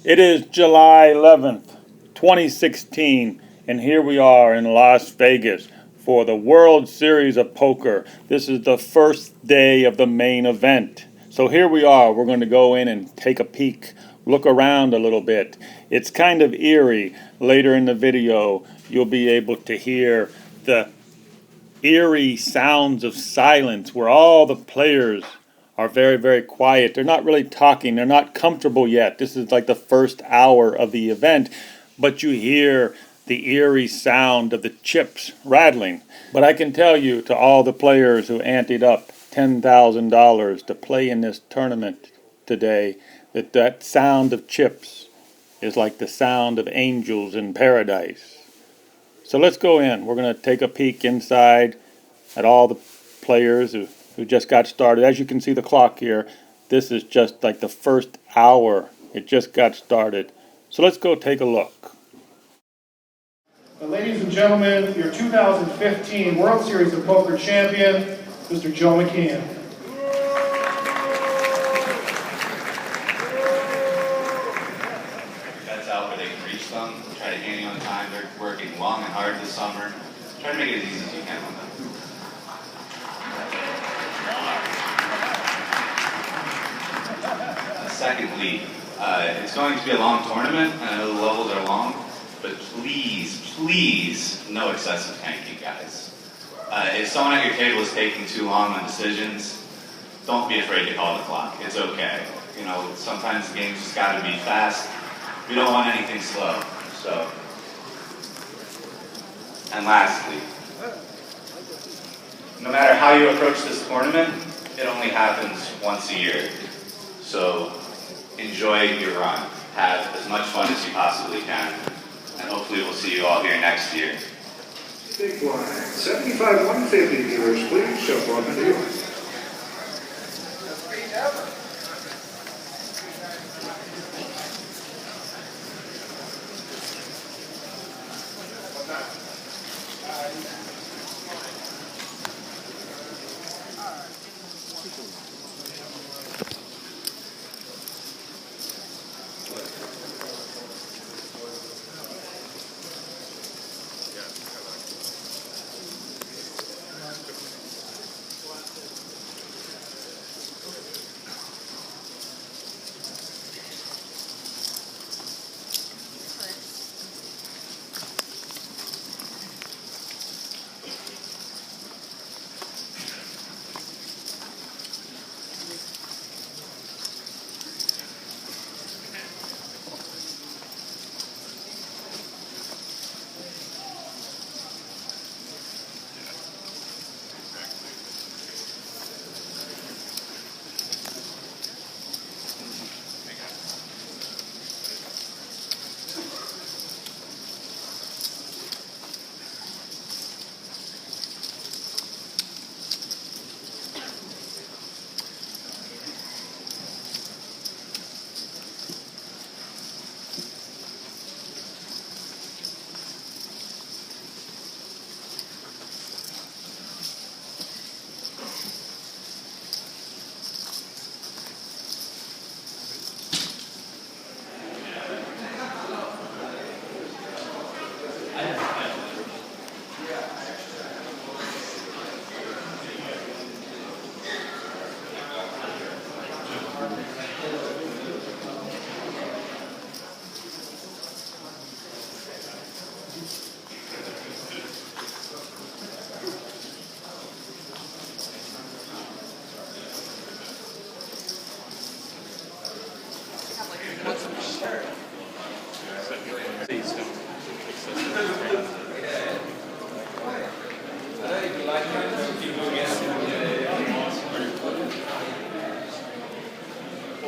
It is July 11th, 2016, and here we are in Las Vegas for the World Series of Poker. This is the first day of the main event. So here we are. We're going to go in and take a peek, look around a little bit. It's kind of eerie. Later in the video, you'll be able to hear the eerie sounds of silence where all the players are very, very quiet. They're not really talking. They're not comfortable yet. This is like the first hour of the event, but you hear the eerie sound of the chips rattling. But I can tell you, to all the players who anteed up $10,000 to play in this tournament today, that sound of chips is like the sound of angels in paradise. So let's go in. We're going to take a peek inside at all the players who just got started. As you can see the clock here, this is just like the first hour. It just got started. So let's go take a look. Ladies and gentlemen, your 2015 World Series of Poker champion, Mr. Joe McKeon. That's out where they can reach them. Try to hang on time. They're working long and hard this summer. Try to make it as easy as you can on them. Secondly, it's going to be a long tournament, and I know the levels are long, but please, no excessive tanking, guys. If someone at your table is taking too long on decisions, don't be afraid to call the clock. It's okay. You know, sometimes the game's just got to be fast. We don't want anything slow. So, and lastly, no matter how you approach this tournament, it only happens once a year. So enjoy your run. Have as much fun as you possibly can. And hopefully we'll see you all here next year. Big blind. 75, 150 viewers, please shuffle up and do it.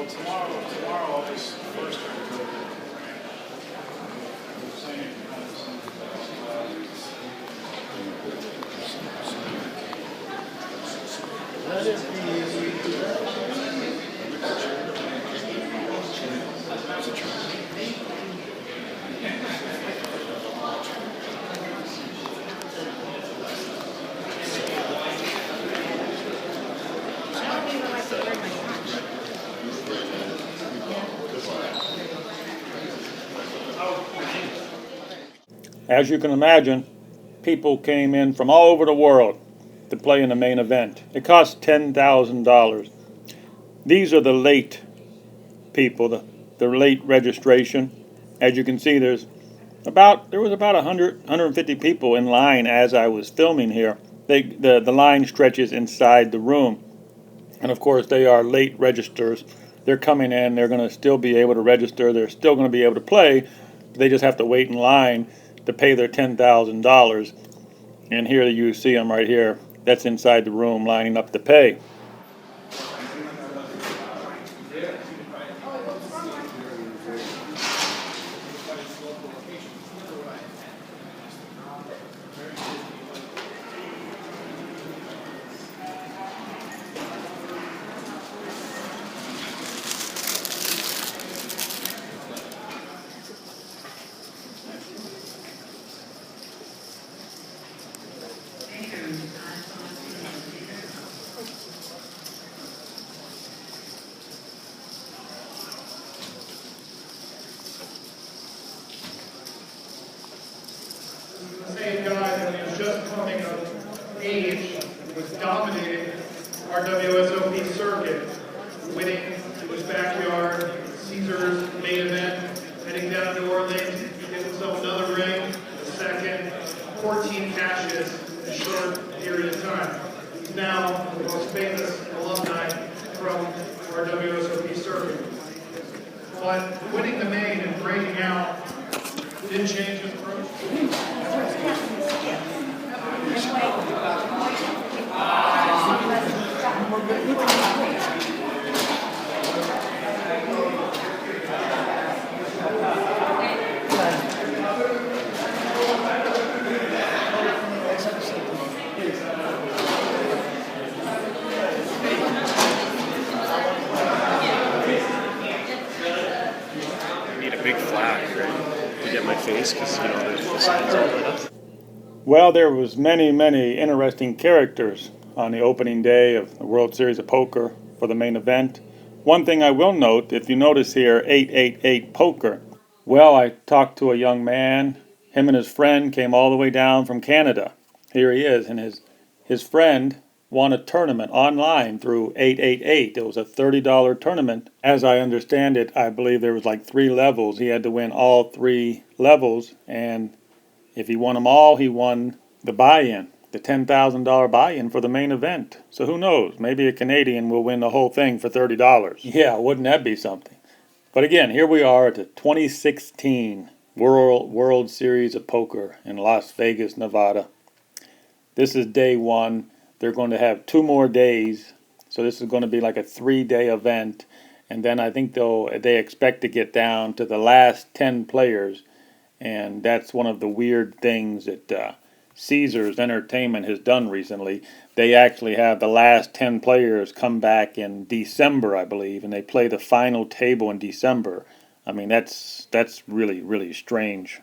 Tomorrow I'll just first let it be. As you can imagine, people came in from all over the world to play in the main event. It cost $10,000. These are the late people, the late registration. As you can see, there was about 150 people in line as I was filming here. The line stretches inside the room, and of course they are late registers. They're coming in. They're going to still be able to register. They're still going to be able to play. They just have to wait in line to pay their $10,000. And here you see them right here. That's inside the room lining up to pay. The same guy that was just coming of age was dominating our WSOP circuit, winning his backyard, Caesars main event, heading down to New Orleans, getting himself another ring, a second, 14 cashes in a short period of time. He's now the most famous alumni from our WSOP circuit. But winning the main and breaking out didn't change his approach. Need a big flag, right, to get my face, because the sign's all lit up. Well, there was many interesting characters on the opening day of the World Series of Poker for the main event. One thing I will note, if you notice here, 888 Poker. Well, I talked to a young man. Him and his friend came all the way down from Canada. Here he is, and his friend won a tournament online through 888. It was a $30 tournament. As I understand it, I believe there was like 3 levels. He had to win all 3 levels, and if he won them all, he won the buy-in, the $10,000 buy-in for the main event. So who knows? Maybe a Canadian will win the whole thing for $30. Yeah, wouldn't that be something? But again, here we are at the 2016 World Series of Poker in Las Vegas, Nevada. This is day 1. They're going to have 2 more days. So this is going to be like a 3-day event. And then I think they expect to get down to the last 10 players. And that's one of the weird things that Caesars Entertainment has done recently. They actually have the last 10 players come back in December, I believe, and they play the final table in December. I mean, that's really strange.